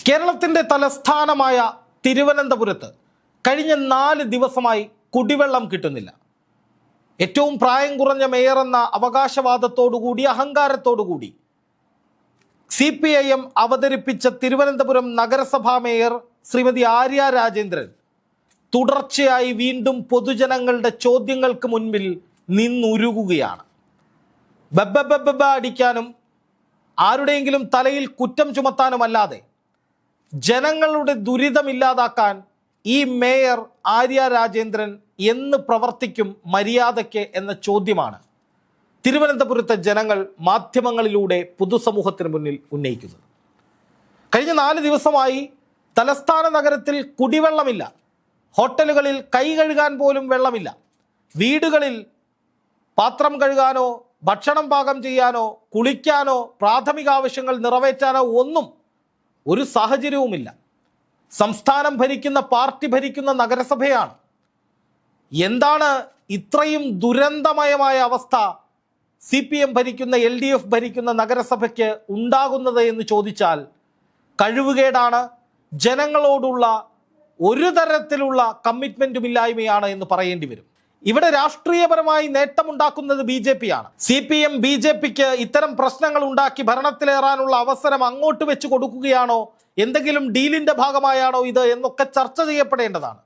കേരളത്തിന്റെ തലസ്ഥാനമായ തിരുവനന്തപുരത്ത് കഴിഞ്ഞ 4 ദിവസമായി കുടിവെള്ളം കിട്ടുന്നില്ല. ഏറ്റവും പ്രായം കുറഞ്ഞ മേയർ എന്ന അവകാശവാദത്തോടുകൂടി അഹങ്കാരത്തോടുകൂടി CPIM അവതരിപ്പിച്ച തിരുവനന്തപുരം നഗരസഭാ മേയർ ശ്രീമതി ആര്യ രാജേന്ദ്രൻ തുടർച്ചയായി വീണ്ടും പൊതുജനങ്ങളുടെ ചോദ്യങ്ങൾക്ക് മുൻപിൽ നിന്നുരുകുകയാണ്. ബബ്ബ അടിക്കാനും ആരുടെയെങ്കിലും തലയിൽ കുറ്റം ചുമത്താനുമല്ലാതെ ജനങ്ങളുടെ ദുരിതമില്ലാതാക്കാൻ ഈ മേയർ ആര്യ രാജേന്ദ്രൻ എന്ന് പ്രവർത്തിക്കും മര്യാദയ്ക്ക് എന്ന ചോദ്യമാണ് തിരുവനന്തപുരത്തെ ജനങ്ങൾ മാധ്യമങ്ങളിലൂടെ പൊതുസമൂഹത്തിന് മുന്നിൽ ഉന്നയിക്കുന്നത്. കഴിഞ്ഞ 4 ദിവസമായി തലസ്ഥാന നഗരത്തിൽ കുടിവെള്ളമില്ല. ഹോട്ടലുകളിൽ കൈ കഴുകാൻ പോലും വെള്ളമില്ല. വീടുകളിൽ പാത്രം കഴുകാനോ ഭക്ഷണം പാകം ചെയ്യാനോ കുളിക്കാനോ പ്രാഥമിക ആവശ്യങ്ങൾ നിറവേറ്റാനോ ഒന്നും ഒരു സാഹചര്യവുമില്ല. സംസ്ഥാനം ഭരിക്കുന്ന പാർട്ടി ഭരിക്കുന്ന നഗരസഭയാണ്. എന്താണ് ഇത്രയും ദുരന്തമയമായ അവസ്ഥ CPM ഭരിക്കുന്ന LDF ഭരിക്കുന്ന നഗരസഭയ്ക്ക് ഉണ്ടാകുന്നത് എന്ന് ചോദിച്ചാൽ കഴിവുകേടാണ്, ജനങ്ങളോടുള്ള ഒരു തരത്തിലുള്ള കമ്മിറ്റ്മെന്റുമില്ലായ്മയാണ് എന്ന് പറയേണ്ടി വരും. ഇവിടെ രാഷ്ട്രീയപരമായി നേട്ടമുണ്ടാക്കുന്നത് BJP ആണ്. CPM BJPക്ക് ഇത്തരം പ്രശ്നങ്ങൾ ഉണ്ടാക്കി ഭരണത്തിലേറാനുള്ള അവസരം അങ്ങോട്ട് വെച്ച് കൊടുക്കുകയാണോ, എന്തെങ്കിലും ഡീലിന്റെ ഭാഗമായാണോ ഇത് എന്നൊക്കെ ചർച്ച ചെയ്യപ്പെടേണ്ടതാണ്.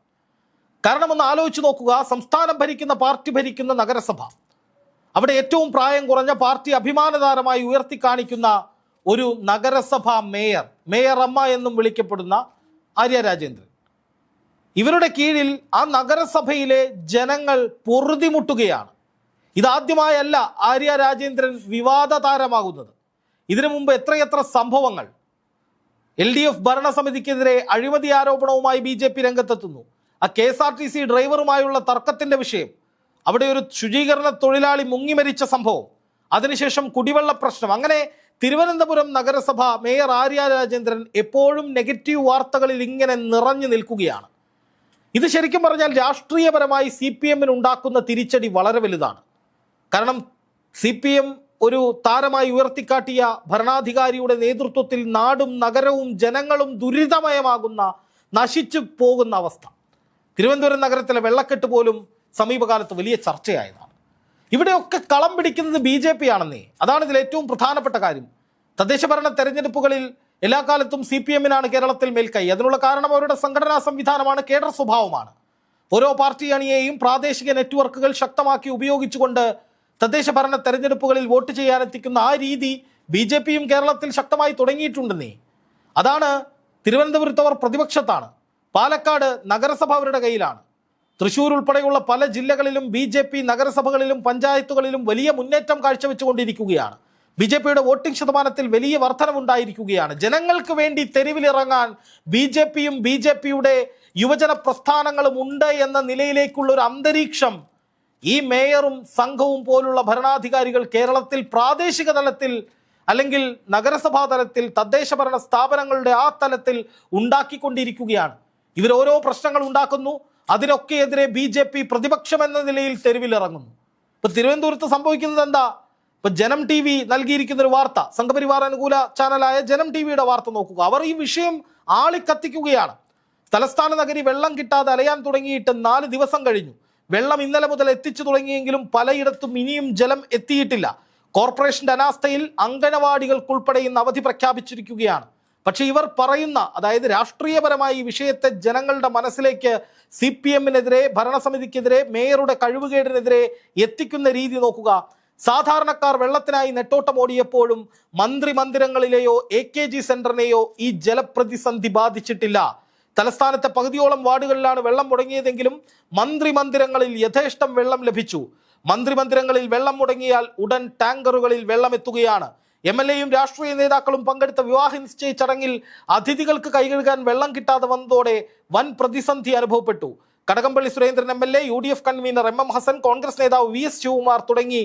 കാരണം ഒന്ന് ആലോചിച്ച് നോക്കുക, സംസ്ഥാനം ഭരിക്കുന്ന പാർട്ടി ഭരിക്കുന്ന നഗരസഭ, അവിടെ ഏറ്റവും പ്രായം കുറഞ്ഞ പാർട്ടി അഭിമാനതാരമായി ഉയർത്തിക്കാണിക്കുന്ന ഒരു നഗരസഭ മേയർ അമ്മ എന്നും വിളിക്കപ്പെടുന്ന ആര്യ രാജേന്ദ്രൻ, ഇവരുടെ കീഴിൽ ആ നഗരസഭയിലെ ജനങ്ങൾ പൊറുതിമുട്ടുകയാണ്. ഇതാദ്യമായല്ല ആര്യ രാജേന്ദ്രൻ വിവാദ താരമാകുന്നത്. ഇതിനു മുമ്പ് എത്രയെത്ര സംഭവങ്ങൾ. LDF ഭരണസമിതിക്കെതിരെ അഴിമതി ആരോപണവുമായി BJP രംഗത്തെത്തുന്നു. ആ KSRTC ഡ്രൈവറുമായുള്ള തർക്കത്തിന്റെ വിഷയം, അവിടെ ഒരു ശുചീകരണ തൊഴിലാളി മുങ്ങി മരിച്ച സംഭവം, അതിനുശേഷം കുടിവെള്ള പ്രശ്നം, അങ്ങനെ തിരുവനന്തപുരം നഗരസഭ മേയർ ആര്യ രാജേന്ദ്രൻ എപ്പോഴും നെഗറ്റീവ് വാർത്തകളിൽ ഇങ്ങനെ നിറഞ്ഞു നിൽക്കുകയാണ്. ഇത് ശരിക്കും പറഞ്ഞാൽ രാഷ്ട്രീയപരമായി CPMന് ഉണ്ടാക്കുന്ന തിരിച്ചടി വളരെ വലുതാണ്. കാരണം CPM ഒരു താരമായി ഉയർത്തിക്കാട്ടിയ ഭരണാധികാരിയുടെ നേതൃത്വത്തിൽ നാടും നഗരവും ജനങ്ങളും ദുരിതമയമാകുന്ന, നശിച്ചു പോകുന്ന അവസ്ഥ. തിരുവനന്തപുരം നഗരത്തിലെ വെള്ളക്കെട്ട് പോലും സമീപകാലത്ത് വലിയ ചർച്ചയായതാണ്. ഇവിടെയൊക്കെ കളം പിടിക്കുന്നത് BJP ആണെന്നേ. അതാണ് ഇതിൽ ഏറ്റവും പ്രധാനപ്പെട്ട കാര്യം. തദ്ദേശഭരണ തെരഞ്ഞെടുപ്പുകളിൽ എല്ലാ കാലത്തും CPMനാണ് കേരളത്തിൽ മേൽക്കൈ. അതിനുള്ള കാരണം അവരുടെ സംഘടനാ സംവിധാനമാണ്, കേഡർ സ്വഭാവമാണ്. ഓരോ പാർട്ടി അണിയെയും പ്രാദേശിക നെറ്റ്വർക്കുകൾ ശക്തമാക്കി ഉപയോഗിച്ചുകൊണ്ട് തദ്ദേശ ഭരണ തെരഞ്ഞെടുപ്പുകളിൽ വോട്ട് ചെയ്യാനെത്തിക്കുന്ന ആ രീതി BJPയും കേരളത്തിൽ ശക്തമായി തുടങ്ങിയിട്ടുണ്ടെന്നേ. അതാണ് തിരുവനന്തപുരത്ത് അവർ പ്രതിപക്ഷത്താണ്. പാലക്കാട് നഗരസഭ അവരുടെ കയ്യിലാണ്. തൃശ്ശൂർ ഉൾപ്പെടെയുള്ള പല ജില്ലകളിലും BJP നഗരസഭകളിലും പഞ്ചായത്തുകളിലും വലിയ മുന്നേറ്റം കാഴ്ചവെച്ചുകൊണ്ടിരിക്കുകയാണ്. BJPയുടെ വോട്ടിംഗ് ശതമാനത്തിൽ വലിയ വർധനവുണ്ടായിരിക്കുകയാണ്. ജനങ്ങൾക്ക് വേണ്ടി തെരുവിലിറങ്ങാൻ BJPയും BJPയുടെ യുവജന പ്രസ്ഥാനങ്ങളും ഉണ്ട് എന്ന നിലയിലേക്കുള്ള ഒരു അന്തരീക്ഷം ഈ മേയറും സംഘവും പോലുള്ള ഭരണാധികാരികൾ കേരളത്തിൽ പ്രാദേശിക തലത്തിൽ അല്ലെങ്കിൽ നഗരസഭാ തലത്തിൽ തദ്ദേശ ഭരണ സ്ഥാപനങ്ങളുടെ ആ തലത്തിൽ ഉണ്ടാക്കിക്കൊണ്ടിരിക്കുകയാണ്. ഇവരോരോ പ്രശ്നങ്ങൾ ഉണ്ടാക്കുന്നു, അതിനൊക്കെ എതിരെ BJP പ്രതിപക്ഷം എന്ന നിലയിൽ തെരുവിലിറങ്ങുന്നു. ഇപ്പൊ തിരുവനന്തപുരത്ത് സംഭവിക്കുന്നത് എന്താ? ഇപ്പൊ ജനം TV നൽകിയിരിക്കുന്ന ഒരു വാർത്ത, സംഘപരിവാർ അനുകൂല ചാനലായ ജനം TVയുടെ വാർത്ത നോക്കുക. അവർ ഈ വിഷയം ആളിക്കത്തിക്കുകയാണ്. തലസ്ഥാന നഗരി വെള്ളം കിട്ടാതെ അലയാൻ തുടങ്ങിയിട്ട് 4 ദിവസം കഴിഞ്ഞു. വെള്ളം ഇന്നലെ മുതൽ എത്തിച്ചു തുടങ്ങിയെങ്കിലും പലയിടത്തും ഇനിയും ജലം എത്തിയിട്ടില്ല. കോർപ്പറേഷന്റെ അനാസ്ഥയിൽ അംഗനവാടികൾക്കുൾപ്പെടെ ഇന്ന് അവധി പ്രഖ്യാപിച്ചിരിക്കുകയാണ്. പക്ഷെ ഇവർ പറയുന്ന, അതായത് രാഷ്ട്രീയപരമായി ഈ വിഷയത്തെ ജനങ്ങളുടെ മനസ്സിലേക്ക് CPMനെതിരെ, ഭരണസമിതിക്കെതിരെ, മേയറുടെ കഴിവുകേടിനെതിരെ എത്തിക്കുന്ന രീതി നോക്കുക. സാധാരണക്കാർ വെള്ളത്തിനായി നെട്ടോട്ടം ഓടിയപ്പോഴും മന്ത്രിമന്ദിരങ്ങളിലെയോ AKG സെന്ററിനെയോ ഈ ജലപ്രതിസന്ധി ബാധിച്ചിട്ടില്ല. തലസ്ഥാനത്തെ പകുതിയോളം വാർഡുകളിലാണ് വെള്ളം മുടങ്ങിയതെങ്കിലും മന്ത്രിമന്ദിരങ്ങളിൽ യഥേഷ്ടം വെള്ളം ലഭിച്ചു. മന്ത്രിമന്ദിരങ്ങളിൽ വെള്ളം മുടങ്ങിയാൽ ഉടൻ ടാങ്കറുകളിൽ വെള്ളം എത്തുകയാണ്. MLAയും രാഷ്ട്രീയ നേതാക്കളും പങ്കെടുത്ത വിവാഹ നിശ്ചയ ചടങ്ങിൽ അതിഥികൾക്ക് കൈകഴുകാൻ വെള്ളം കിട്ടാതെ വന്നതോടെ വൻ പ്രതിസന്ധി അനുഭവപ്പെട്ടു. Kadakampally Surendran MLA, UDF convener MM Hasan, Congress നേതാവ് VS ശിവകുമാർ തുടങ്ങി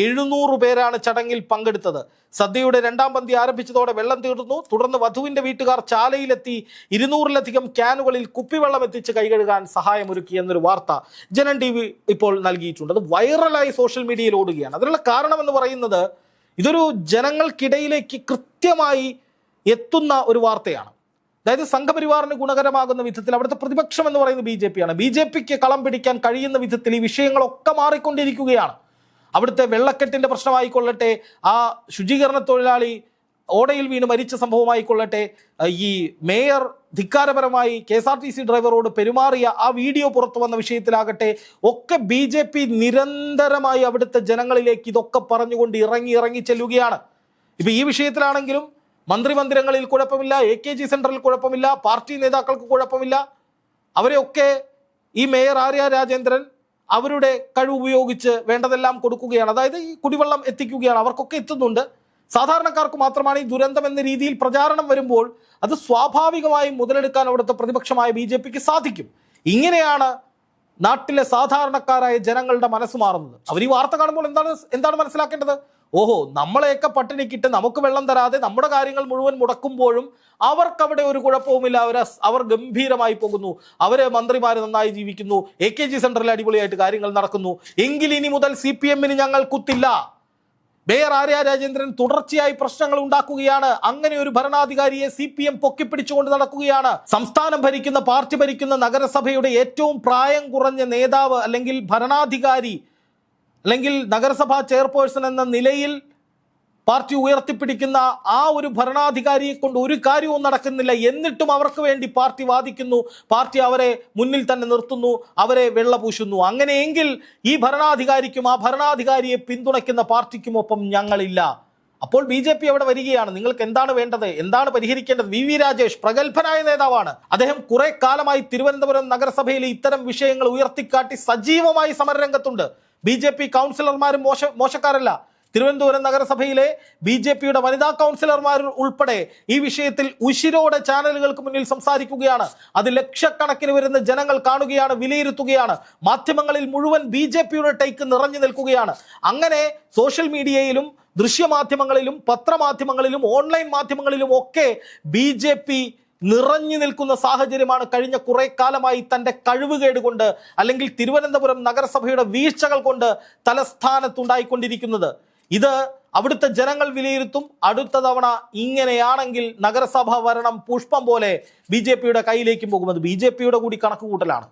700 പേരാണ് ചടങ്ങിൽ പങ്കെടുത്തത്. സദ്യയുടെ 2ാം പന്തി ആരംഭിച്ചതോടെ വെള്ളം തീർന്നു. തുടർന്ന് വധുവിന്റെ വീട്ടുകാർ ചാലയിലെത്തി 200-ലധികം ക്യാനുകളിൽ കുപ്പിവെള്ളം എത്തിച്ച് കൈകഴുകാൻ സഹായമൊരുക്കി എന്നൊരു വാർത്ത ജനം TV ഇപ്പോൾ നൽകിയിട്ടുണ്ട്. അത് വൈറലായി സോഷ്യൽ മീഡിയയിൽ ഓടുകയാണ്. അതിനുള്ള കാരണം എന്ന് പറയുന്നത് ഇതൊരു ജനങ്ങൾക്കിടയിലേക്ക് കൃത്യമായി എത്തുന്ന ഒരു വാർത്തയാണ്. അതായത് സംഘപരിവാറിന് ഗുണകരമാകുന്ന വിധത്തിൽ അവിടുത്തെ പ്രതിപക്ഷം എന്ന് പറയുന്നത് BJP ആണ്. BJPക്ക് കളം പിടിക്കാൻ കഴിയുന്ന വിധത്തിൽ ഈ വിഷയങ്ങളൊക്കെ മാറിക്കൊണ്ടിരിക്കുകയാണ്. അവിടുത്തെ വെള്ളക്കെട്ടിന്റെ പ്രശ്നമായിക്കൊള്ളട്ടെ, ആ ശുചീകരണ തൊഴിലാളി ഓടയിൽ വീണ് മരിച്ച സംഭവമായിക്കൊള്ളട്ടെ, ഈ മേയർ ധിക്കാരപരമായി KSRTC ഡ്രൈവറോട് പെരുമാറിയ ആ വീഡിയോ പുറത്തു വന്ന വിഷയത്തിലാകട്ടെ, ഒക്കെ BJP നിരന്തരമായി അവിടുത്തെ ജനങ്ങളിലേക്ക് ഇതൊക്കെ പറഞ്ഞുകൊണ്ട് ഇറങ്ങി ചെല്ലുകയാണ്. ഇപ്പൊ ഈ വിഷയത്തിലാണെങ്കിലും മന്ത്രിമന്ദിരങ്ങളിൽ കുഴപ്പമില്ല, AKG സെന്ററിൽ കുഴപ്പമില്ല, പാർട്ടി നേതാക്കൾക്ക് കുഴപ്പമില്ല. അവരെയൊക്കെ ഈ മേയർ ആര്യ രാജേന്ദ്രൻ അവരുടെ കഴിവ് ഉപയോഗിച്ച് വേണ്ടതെല്ലാം കൊടുക്കുകയാണ്. അതായത് ഈ കുടിവെള്ളം എത്തിക്കുകയാണ്, അവർക്കൊക്കെ എത്തുന്നുണ്ട്. സാധാരണക്കാർക്ക് മാത്രമാണ് ഈ ദുരന്തം എന്ന രീതിയിൽ പ്രചാരണം വരുമ്പോൾ അത് സ്വാഭാവികമായും മുതലെടുക്കാൻ അവിടുത്തെ പ്രതിപക്ഷമായ BJPക്ക് സാധിക്കും. ഇങ്ങനെയാണ് നാട്ടിലെ സാധാരണക്കാരായ ജനങ്ങളുടെ മനസ്സ് മാറുന്നത്. അവർ ഈ വാർത്ത കാണുമ്പോൾ എന്താണ് മനസ്സിലാക്കേണ്ടത്? ഓഹോ, നമ്മളെയൊക്കെ പട്ടിണിക്കിട്ട് നമുക്ക് വെള്ളം തരാതെ നമ്മുടെ കാര്യങ്ങൾ മുഴുവൻ മുടക്കുമ്പോഴും അവർക്കവിടെ ഒരു കുഴപ്പവുമില്ല, അവർ ഗംഭീരമായി പോകുന്നു, അവര് മന്ത്രിമാർ നന്നായി ജീവിക്കുന്നു, AKG സെന്ററിൽ അടിപൊളിയായിട്ട് കാര്യങ്ങൾ നടക്കുന്നു. എങ്കിൽ ഇനി മുതൽ CPM-ന് ഞങ്ങൾ കുത്തില്ല. മേയർ ആര്യ രാജേന്ദ്രൻ തുടർച്ചയായി പ്രശ്നങ്ങൾ ഉണ്ടാക്കുകയാണ്. അങ്ങനെ ഒരു ഭരണാധികാരിയെ CPM പൊക്കിപ്പിടിച്ചുകൊണ്ട് നടക്കുകയാണ്. സംസ്ഥാനം ഭരിക്കുന്ന, പാർട്ടി ഭരിക്കുന്ന നഗരസഭയുടെ ഏറ്റവും പ്രായം കുറഞ്ഞ നേതാവ് അല്ലെങ്കിൽ ഭരണാധികാരി അല്ലെങ്കിൽ നഗരസഭാ ചെയർപേഴ്സൺ എന്ന നിലയിൽ പാർട്ടി ഉയർത്തിപ്പിടിക്കുന്ന ആ ഒരു ഭരണാധികാരിയെ കൊണ്ട് ഒരു കാര്യവും നടക്കുന്നില്ല. എന്നിട്ടും അവർക്ക് വേണ്ടി പാർട്ടി വാദിക്കുന്നു, പാർട്ടി അവരെ മുന്നിൽ തന്നെ നിർത്തുന്നു, അവരെ വെള്ളപൂശുന്നു. അങ്ങനെയെങ്കിൽ ഈ ഭരണാധികാരിക്കും ആ ഭരണാധികാരിയെ പിന്തുണയ്ക്കുന്ന പാർട്ടിക്കുമൊപ്പം ഞങ്ങളില്ല. അപ്പോൾ BJP അവിടെ വരികയാണ്. നിങ്ങൾക്ക് എന്താണ് വേണ്ടത്, എന്താണ് പരിഹരിക്കേണ്ടത്? VV രാജേഷ് പ്രഗത്ഭനായ നേതാവാണ്. അദ്ദേഹം കുറെ കാലമായി തിരുവനന്തപുരം നഗരസഭയിലെ ഇത്തരം വിഷയങ്ങൾ ഉയർത്തിക്കാട്ടി സജീവമായി സമരരംഗത്തുണ്ട്. BJP കൗൺസിലർമാരും മോശക്കാരല്ല. തിരുവനന്തപുരം നഗരസഭയിലെ BJPയുടെ വനിതാ കൗൺസിലർമാർ ഉൾപ്പെടെ ഈ വിഷയത്തിൽ ഉശിരോടെ ചാനലുകൾക്ക് മുന്നിൽ സംസാരിക്കുകയാണ്. അത് ലക്ഷക്കണക്കിന് വരുന്ന ജനങ്ങൾ കാണുകയാണ്, വിലയിരുത്തുകയാണ്. മാധ്യമങ്ങളിൽ മുഴുവൻ BJPയുടെ ടേക്ക് നിറഞ്ഞു നിൽക്കുകയാണ്. അങ്ങനെ സോഷ്യൽ മീഡിയയിലും ദൃശ്യമാധ്യമങ്ങളിലും പത്രമാധ്യമങ്ങളിലും ഓൺലൈൻ മാധ്യമങ്ങളിലും ഒക്കെ BJP നിറഞ്ഞു നിൽക്കുന്ന സാഹചര്യമാണ് കഴിഞ്ഞ കുറെ കാലമായി തൻ്റെ കഴിവുകേട് കൊണ്ട് അല്ലെങ്കിൽ തിരുവനന്തപുരം നഗരസഭയുടെ വീഴ്ചകൾ കൊണ്ട് തലസ്ഥാനത്തുണ്ടായിക്കൊണ്ടിരിക്കുന്നത്. ഇത് അവിടുത്തെ ജനങ്ങൾ വിലയിരുത്തും. അടുത്ത തവണ ഇങ്ങനെയാണെങ്കിൽ നഗരസഭ ഭരണം പുഷ്പം പോലെ BJPയുടെ കയ്യിലേക്കും പോകുന്നത് BJPയുടെ കൂടി കണക്കുകൂട്ടലാണ്.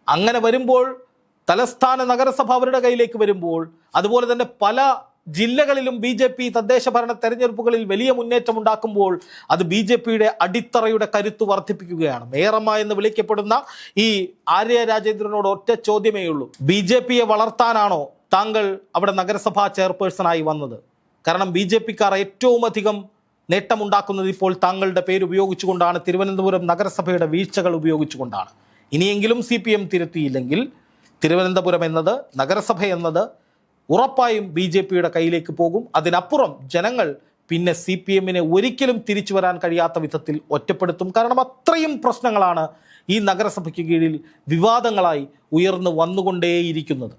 അങ്ങനെ വരുമ്പോൾ തലസ്ഥാന നഗരസഭ അവരുടെ കയ്യിലേക്ക് വരുമ്പോൾ, അതുപോലെ തന്നെ പല ജില്ലകളിലും BJP തദ്ദേശ ഭരണ തെരഞ്ഞെടുപ്പുകളിൽ വലിയ മുന്നേറ്റം ഉണ്ടാക്കുമ്പോൾ അത് BJPയുടെ അടിത്തറയുടെ കരുത്ത് വർദ്ധിപ്പിക്കുകയാണ്. മേയറമ്മ എന്ന് വിളിക്കപ്പെടുന്ന ഈ ആര്യ രാജേന്ദ്രനോട് ഒറ്റ ചോദ്യമേ ഉള്ളൂ: BJPയെ വളർത്താനാണോ താങ്കൾ അവിടെ നഗരസഭാ ചെയർപേഴ്സണായി വന്നത്? കാരണം BJPക്കാർ ഏറ്റവും അധികം നേട്ടമുണ്ടാക്കുന്നത് ഇപ്പോൾ താങ്കളുടെ പേര് ഉപയോഗിച്ചുകൊണ്ടാണ്, തിരുവനന്തപുരം നഗരസഭയുടെ വീഴ്ചകൾ ഉപയോഗിച്ചുകൊണ്ടാണ്. ഇനിയെങ്കിലും CPM തിരുത്തിയില്ലെങ്കിൽ തിരുവനന്തപുരം എന്നത്, നഗരസഭ എന്നത് ഉറപ്പായും BJPയുടെ കയ്യിലേക്ക് പോകും. അതിനപ്പുറം ജനങ്ങൾ പിന്നെ CPM-നെ ഒരിക്കലും തിരിച്ചു വരാൻ കഴിയാത്ത വിധത്തിൽ ഒറ്റപ്പെടുത്തും. കാരണം അത്രയും പ്രശ്നങ്ങളാണ് ഈ നഗരസഭയ്ക്ക് കീഴിൽ വിവാദങ്ങളായി ഉയർന്നു വന്നുകൊണ്ടേയിരിക്കുന്നത്.